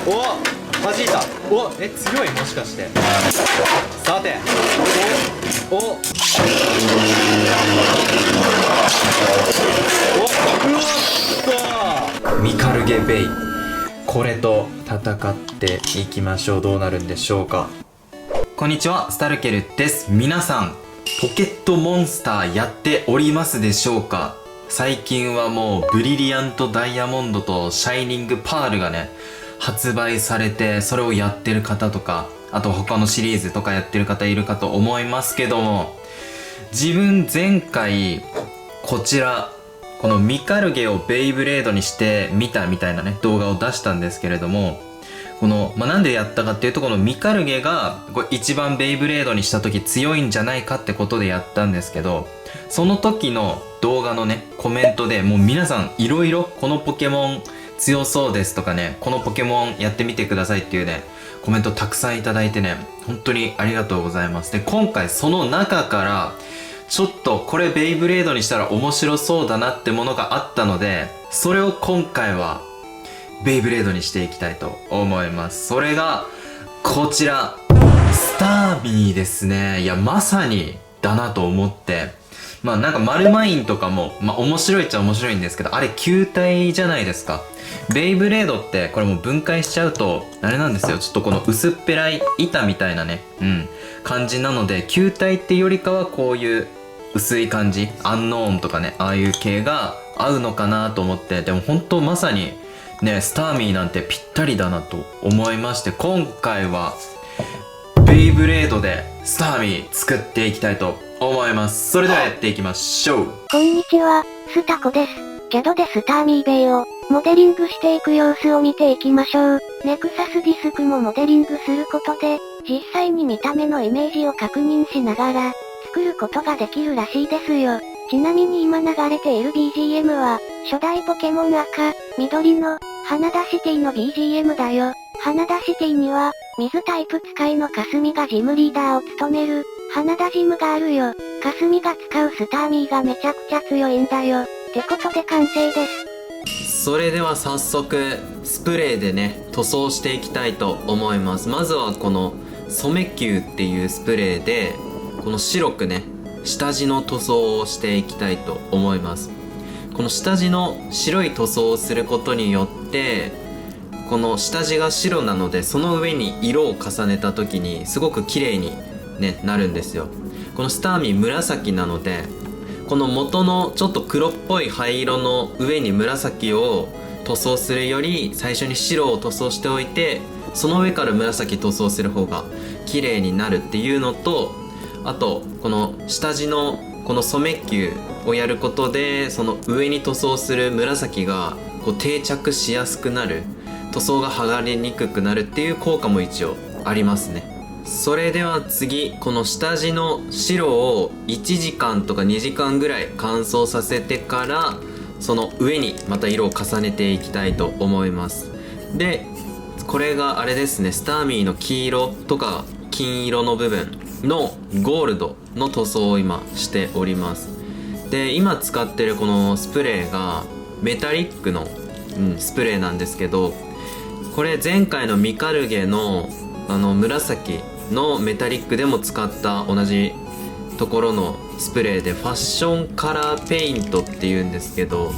お、弾いた。お、強い、もしかして。さて、お、うわっとミカルゲベイ、これと戦っていきましょう。どうなるんでしょうか。こんにちは、スタルケルです。皆さん、ポケットモンスターやっておりますでしょうか。最近はもうブリリアントダイヤモンドとシャイニングパールがね、発売されて、それをやってる方とか、あと他のシリーズとかやってる方いるかと思いますけども、自分前回こちら、このミカルゲをベイブレードにしてみたみたいなね、動画を出したんですけれども、この、なんでやったかっていうと、このミカルゲがこれ一番ベイブレードにした時強いんじゃないかってことでやったんですけど、その時の動画のね、コメントでもう皆さんいろいろこのポケモン強そうですとかね、このポケモンやってみてくださいっていうね、コメントたくさんいただいてね、本当にありがとうございます。で、今回その中から、ちょっとこれベイブレードにしたら面白そうだなってものがあったので、それを今回はベイブレードにしていきたいと思います。それが、こちら、スターミーですね。いや、まさにだなと思って、なんかマルマインとかも、面白いっちゃ面白いんですけど、あれ球体じゃないですか。ベイブレードってこれもう分解しちゃうと、あれなんですよ。ちょっとこの薄っぺらい板みたいなね、感じなので、球体ってよりかはこういう薄い感じ、アンノーンとかね、ああいう系が合うのかなと思って、でも本当まさにね、スターミーなんてぴったりだなと思いまして、今回はベイブレードでスターミー作っていきたいと思います。それではやっていきましょう。こんにちは、スタコです。CAD でスターミーベイをモデリングしていく様子を見ていきましょう。ネクサスディスクもモデリングすることで、実際に見た目のイメージを確認しながら、作ることができるらしいですよ。ちなみに今流れている BGM は、初代ポケモン赤、緑の、花田シティの BGM だよ。花田シティには、水タイプ使いの霞がジムリーダーを務める、花田ジムがあるよ。霞が使うスターミーがめちゃくちゃ強いんだよ。ってことで完成です。それでは早速、スプレーでね、塗装していきたいと思います。まずはこの、染球っていうスプレーで、この白くね、下地の塗装をしていきたいと思います。この下地の白い塗装をすることによって、この下地が白なので、その上に色を重ねた時にすごく綺麗に、ね、なるんですよ。このスターミー紫なので、この元のちょっと黒っぽい灰色の上に紫を塗装するより、最初に白を塗装しておいて、その上から紫塗装する方が綺麗になるっていうのと、あとこの下地のこの染球をやることで、その上に塗装する紫がこう定着しやすくなる、塗装が剥がれにくくなるっていう効果も一応ありますね。それでは次、この下地の白を1時間とか2時間ぐらい乾燥させてから、その上にまた色を重ねていきたいと思います。で、これがあれですね、スターミーの黄色とか金色の部分のゴールドの塗装を今しております。で、今使ってるこのスプレーがメタリックの、スプレーなんですけど、これ前回のミカルゲの紫のメタリックでも使った同じところのスプレーで、ファッションカラーペイントっていうんですけど、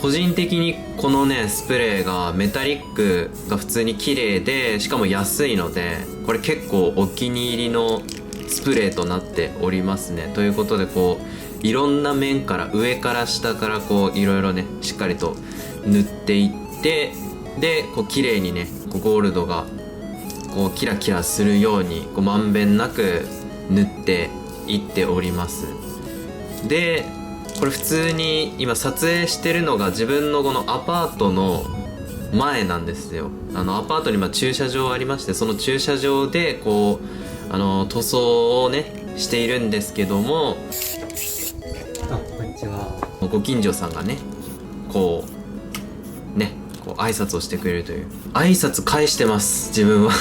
個人的にこのねスプレーがメタリックが普通に綺麗で、しかも安いので、これ結構お気に入りのスプレーとなっておりますね。ということで、こういろんな面から上から下からこういろいろねしっかりと塗っていって、でこう綺麗にねこうゴールドがこうキラキラするようにこうまんべんなく塗っていっております。でこれ普通に今撮影してるのが自分のこのアパートの前なんですよ。アパートに駐車場ありまして、その駐車場でこう塗装をねしているんですけども、こんにちは。ご近所さんがねこう挨拶をしてくれるという。挨拶返してます自分は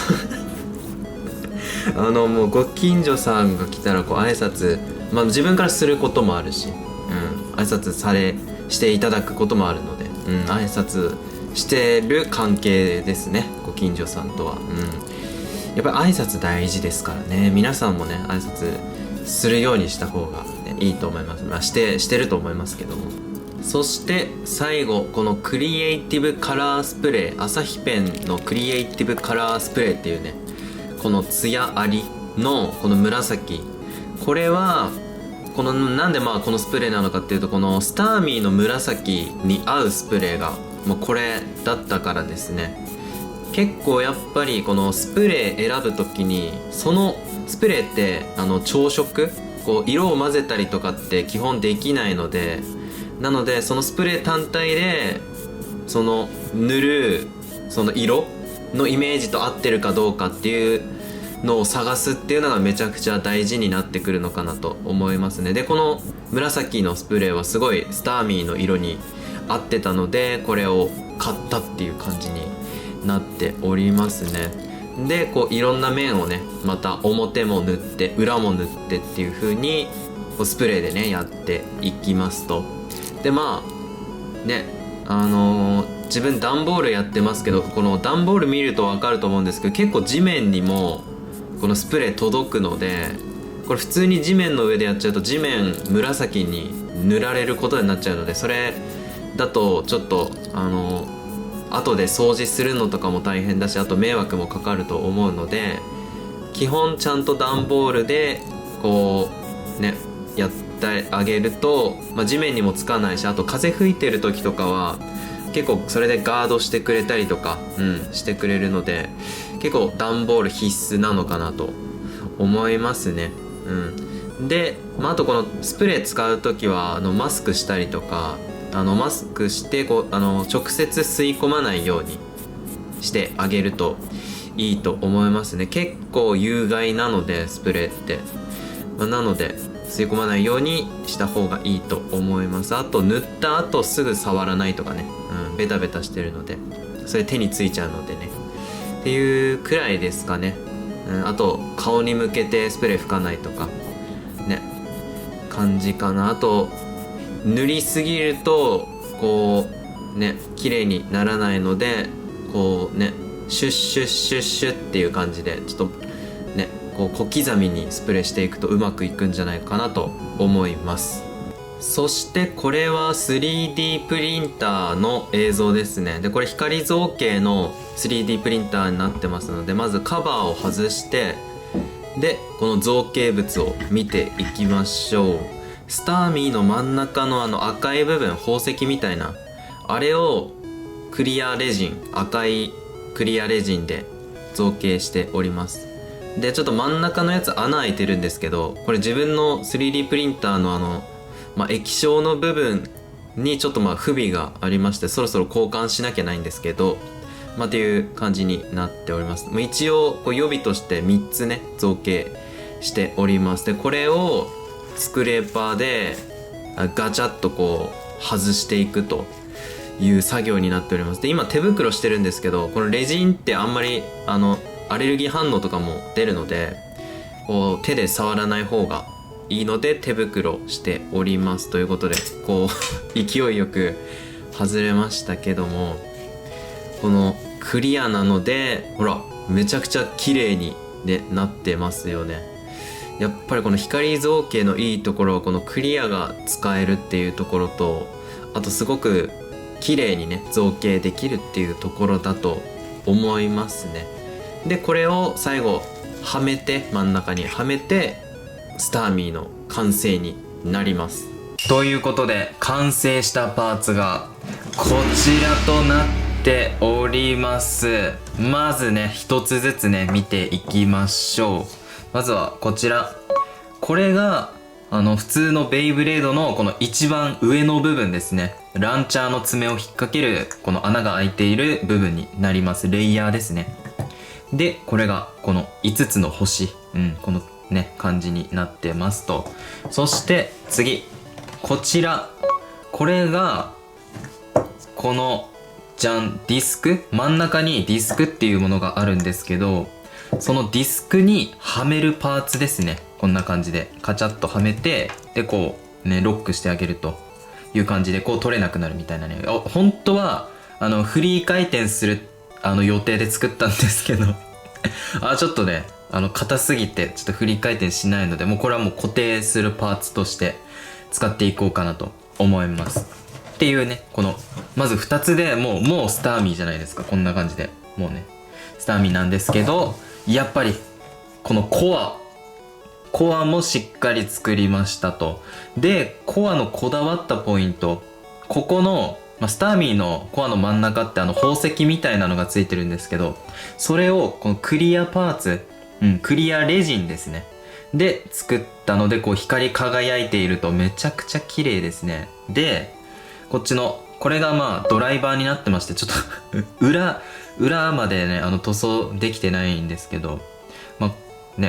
もうご近所さんが来たらこう挨拶、自分からすることもあるし、挨拶していただくこともあるので、挨拶してる関係ですね、ご近所さんとは。やっぱり挨拶大事ですからね。皆さんもね挨拶するようにした方が、ね、いいと思います。してると思いますけども。そして最後、このクリエイティブカラースプレー、アサヒペンのクリエイティブカラースプレーっていうね、このツヤありのこの紫、これはこのなんでこのスプレーなのかっていうと、このスターミーの紫に合うスプレーがもうこれだったからですね。結構やっぱりこのスプレー選ぶときに、そのスプレーって調色、こう色を混ぜたりとかって基本できないので、なのでそのスプレー単体でその塗るその色のイメージと合ってるかどうかっていうのを探すっていうのがめちゃくちゃ大事になってくるのかなと思いますね。でこの紫のスプレーはすごいスターミーの色に合ってたので、これを買ったっていう感じになっておりますね。でこういろんな面をね、また表も塗って裏も塗ってっていう風にこうスプレーでねやっていきますと。でね、自分段ボールやってますけど、この段ボール見ると分かると思うんですけど、結構地面にもこのスプレー届くので、これ普通に地面の上でやっちゃうと地面紫に塗られることになっちゃうので、それだとちょっと後で掃除するのとかも大変だし、あと迷惑もかかると思うので、基本ちゃんと段ボールでこうねやってあげると、地面にもつかないし、あと風吹いてる時とかは結構それでガードしてくれたりとか、してくれるので、結構段ボール必須なのかなと思いますね。で、あとこのスプレー使う時はマスクしたりとか、マスクしてこう直接吸い込まないようにしてあげるといいと思いますね。結構有害なのでスプレーって、なので吸い込まないようにした方がいいと思います。あと塗った後すぐ触らないとかね、ベタベタしてるのでそれ手についちゃうのでねっていうくらいですかね。あと顔に向けてスプレー吹かないとかね感じかな。あと塗りすぎるとこうね綺麗にならないので、こうねシュッシュッシュッシュッっていう感じでちょっとねこう小刻みにスプレーしていくとうまくいくんじゃないかなと思います。そしてこれは 3D プリンターの映像ですね。でこれ光造形の 3D プリンターになってますので、まずカバーを外して、でこの造形物を見ていきましょう。スターミーの真ん中の赤い部分、宝石みたいなあれをクリアレジン、赤いクリアレジンで造形しております。でちょっと真ん中のやつ穴開いてるんですけど、これ自分の 3D プリンターの液晶の部分にちょっと不備がありまして、そろそろ交換しなきゃないんですけど、っていう感じになっております。一応こう予備として3つね造形しております。でこれをスクレーパーでガチャッとこう外していくという作業になっております。で今手袋してるんですけど、このレジンってあんまりアレルギー反応とかも出るので、こう手で触らない方がいいので手袋しておりますということで、こう勢いよく外れましたけども、このクリアなのでほらめちゃくちゃ綺麗に、なってますよね。やっぱりこの光造形のいいところはこのクリアが使えるっていうところと、あとすごく綺麗にね造形できるっていうところだと思いますね。でこれを最後はめて、真ん中にはめてスターミーの完成になります。ということで完成したパーツがこちらとなっております。まずね一つずつね見ていきましょう。まずはこちら、これが普通のベイブレードのこの一番上の部分ですね。ランチャーの爪を引っ掛けるこの穴が開いている部分になります。レイヤーですね。でこれがこの5つの星、このね感じになってますと。そして次こちら、これがこのじゃんディスク、真ん中にディスクっていうものがあるんですけど、そのディスクにはめるパーツですね。こんな感じでカチャッとはめて、でこうねロックしてあげるという感じでこう取れなくなるみたいなね。本当はフリー回転する予定で作ったんですけどちょっとね硬すぎてちょっとフリー回転しないので、もうこれはもう固定するパーツとして使っていこうかなと思います。っていうね、このまず2つでもうスターミーじゃないですか。こんな感じでもうねスターミーなんですけど、やっぱりこのコアもしっかり作りましたと。でコアのこだわったポイント、ここのスターミーのコアの真ん中って宝石みたいなのがついてるんですけど、それをこのクリアパーツ、クリアレジンですねで作ったので、こう光り輝いているとめちゃくちゃ綺麗ですね。でこっちのこれがドライバーになってまして、ちょっと裏までね塗装できてないんですけど、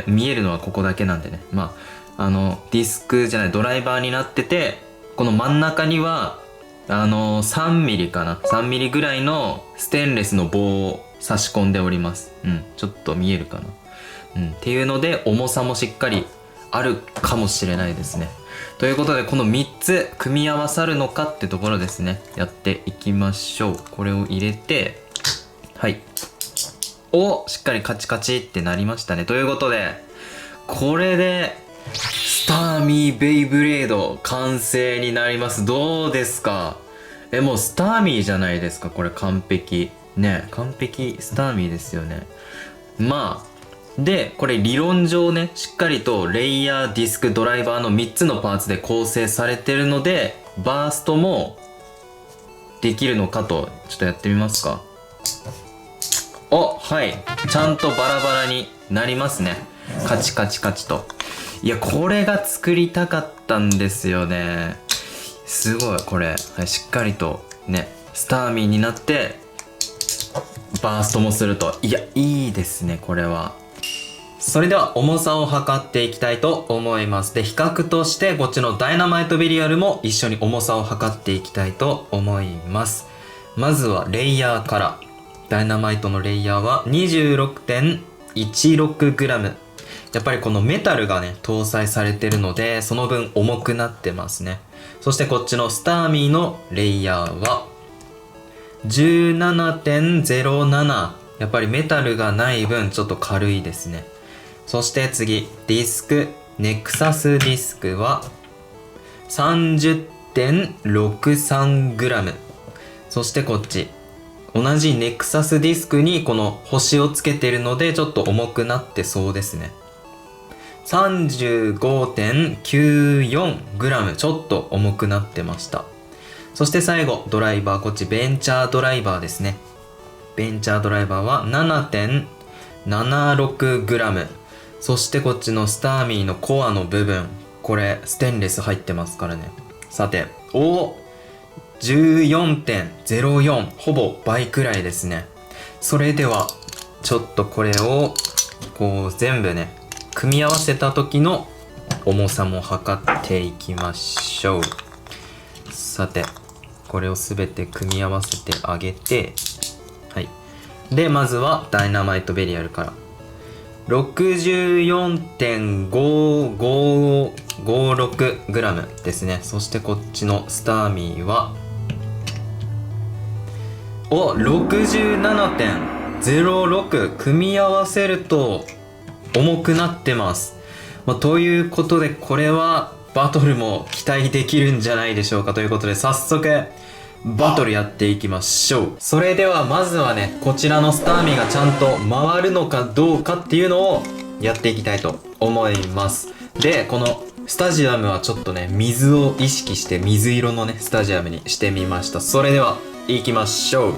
見えるのはここだけなんでね、ディスクじゃないドライバーになってて、この真ん中には3ミリかな、3ミリぐらいのステンレスの棒を差し込んでおります。ちょっと見えるかな。っていうので重さもしっかりあるかもしれないですね。ということでこの3つ組み合わさるのかってところですね。やっていきましょう。これを入れて、はい。しっかりカチカチってなりましたね。ということでこれでスターミーベイブレード完成になります。どうですか？もうスターミーじゃないですか。これ完璧ね、完璧スターミーですよね。でこれ理論上ね、しっかりとレイヤー、ディスク、ドライバーの3つのパーツで構成されてるので、バーストもできるのかと。ちょっとやってみますか。はい、ちゃんとバラバラになりますね。カチカチカチと。いやこれが作りたかったんですよね。すごいこれ、しっかりとねスターミーになってバーストもすると、いやいいですねこれは。それでは重さを測っていきたいと思います。で比較としてこっちのダイナマイトベリアルも一緒に重さを測っていきたいと思います。まずはレイヤーから。ダイナマイトのレイヤーは 26.16g。 やっぱりこのメタルがね搭載されてるので、その分重くなってますね。そしてこっちのスターミーのレイヤーは 17.07。 やっぱりメタルがない分ちょっと軽いですね。そして次ディスク、ネクサスディスクは 30.63g。 そしてこっち同じネクサスディスクにこの星をつけてるのでちょっと重くなってそうですね。 35.94g。 ちょっと重くなってました。そして最後ドライバー、こっちベンチャードライバーですね。ベンチャードライバーは 7.76g。 そしてこっちのスターミーのコアの部分、これステンレス入ってますからね。さて14.04、 ほぼ倍くらいですね。それではちょっとこれをこう全部ね組み合わせた時の重さも測っていきましょう。さてこれを全て組み合わせてあげて、はい。でまずはダイナマイトベリアルから 64.5556g ですね。そしてこっちのスターミーは67.06。 組み合わせると重くなってます。ということでこれはバトルも期待できるんじゃないでしょうか。ということで早速バトルやっていきましょう。それではまずはねこちらのスターミーがちゃんと回るのかどうかっていうのをやっていきたいと思います。でこのスタジアムはちょっとね水を意識して水色のねスタジアムにしてみました。それでは行きましょう。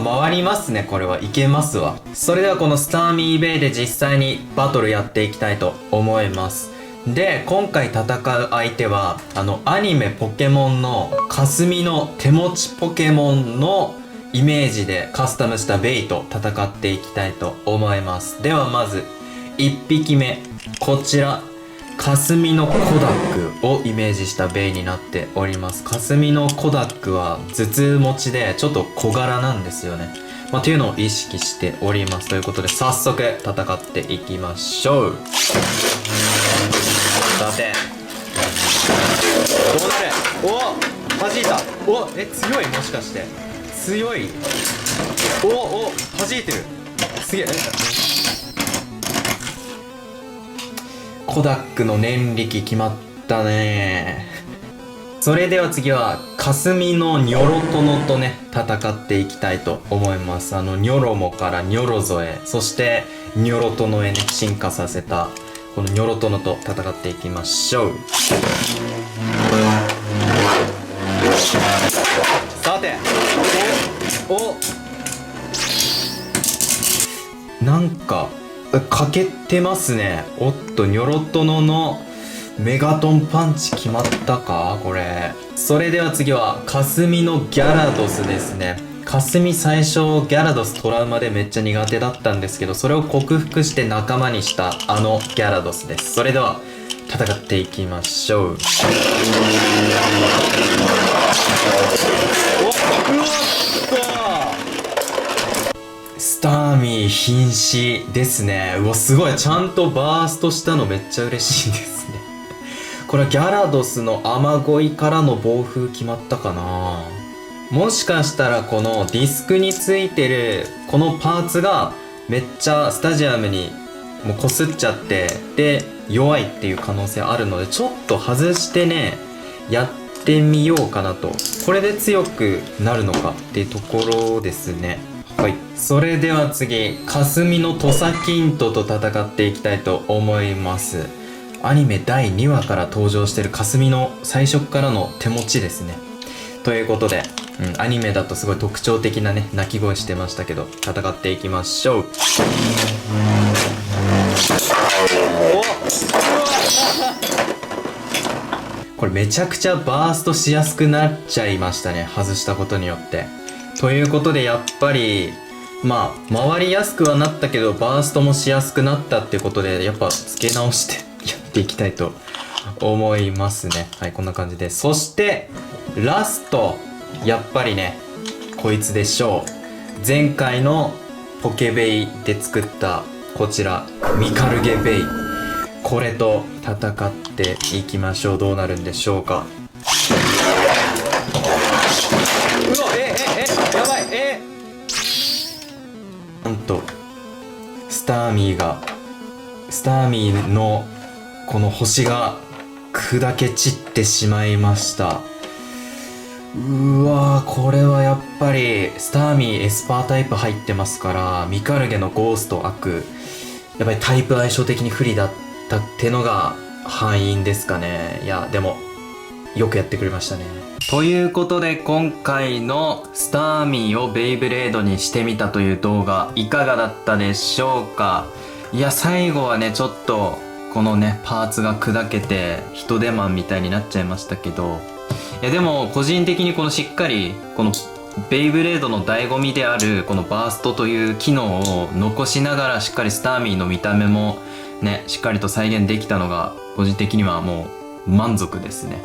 回りますね。これはいけますわ。それではこのスターミーベイで実際にバトルやっていきたいと思います。で今回戦う相手はアニメポケモンの霞の手持ちポケモンのイメージでカスタムしたベイと戦っていきたいと思います。ではまず1匹目、こちら霞のコダックをイメージしたベイになっております。霞のコダックは頭痛持ちでちょっと小柄なんですよね。っていうのを意識しております。ということで早速戦っていきましょう。さてどうなる。お弾いた。お強い。もしかして強い。お弾いてる。すげえ。コダックの念力決まったね。それでは次は霞のニョロトノとね戦っていきたいと思います。ニョロモからニョロゾへ、そしてニョロトノへね進化させたこのニョロトノと戦っていきましょう。さてなんか欠けてますね。おっとニョロトノのメガトンパンチ決まったかこれ。それでは次は霞のギャラドスですね。霞最初ギャラドストラウマでめっちゃ苦手だったんですけど、それを克服して仲間にしたギャラドスです。それでは戦っていきましょう。うわっスターミー瀕死ですね。うわすごい、ちゃんとバーストしたのめっちゃ嬉しいですね。これはギャラドスの雨乞いからの暴風決まったかな。もしかしたらこのディスクについてるこのパーツがめっちゃスタジアムにもうこすっちゃってで弱いっていう可能性あるので、ちょっと外してねやってみようかなと。これで強くなるのかっていうところですね。はい、それでは次霞の土佐キントと戦っていきたいと思います。アニメ第2話から登場してる霞の最初からの手持ちですね。ということで、アニメだとすごい特徴的なね鳴き声してましたけど、戦っていきましょう。これめちゃくちゃバーストしやすくなっちゃいましたね、外したことによって。ということでやっぱり回りやすくはなったけどバーストもしやすくなったってことで、やっぱ付け直してやっていきたいと思いますね。はい、こんな感じで。そしてラストやっぱりねこいつでしょう。前回のポケベイで作ったこちらミカルゲベイ、これと戦っていきましょう。どうなるんでしょうか。うわやばい。なんとスターミーのこの星が砕け散ってしまいました。うわー、これはやっぱりスターミーエスパータイプ入ってますから、ミカルゲのゴースト悪やっぱりタイプ相性的に不利だったってのが敗因ですかね。いやでもよくやってくれましたね。ということで今回のスターミーをベイブレードにしてみたという動画いかがだったでしょうか。いや最後はねちょっとこのねパーツが砕けて人手マンみたいになっちゃいましたけど、いやでも個人的にこのしっかりこのベイブレードの醍醐味であるこのバーストという機能を残しながらしっかりスターミーの見た目もねしっかりと再現できたのが個人的にはもう満足ですね。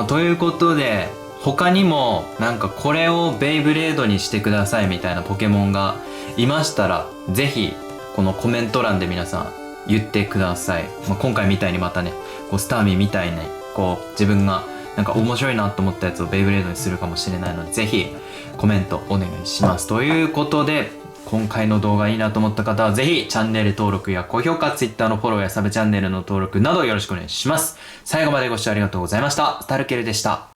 ということで他にもなんかこれをベイブレードにしてくださいみたいなポケモンがいましたらぜひこのコメント欄で皆さん言ってください。今回みたいにまたねこうスターミーみたいにこう自分がなんか面白いなと思ったやつをベイブレードにするかもしれないのでぜひコメントお願いします。ということで今回の動画いいなと思った方はぜひチャンネル登録や高評価、Twitter のフォローやサブチャンネルの登録などよろしくお願いします。最後までご視聴ありがとうございました。スタルケルでした。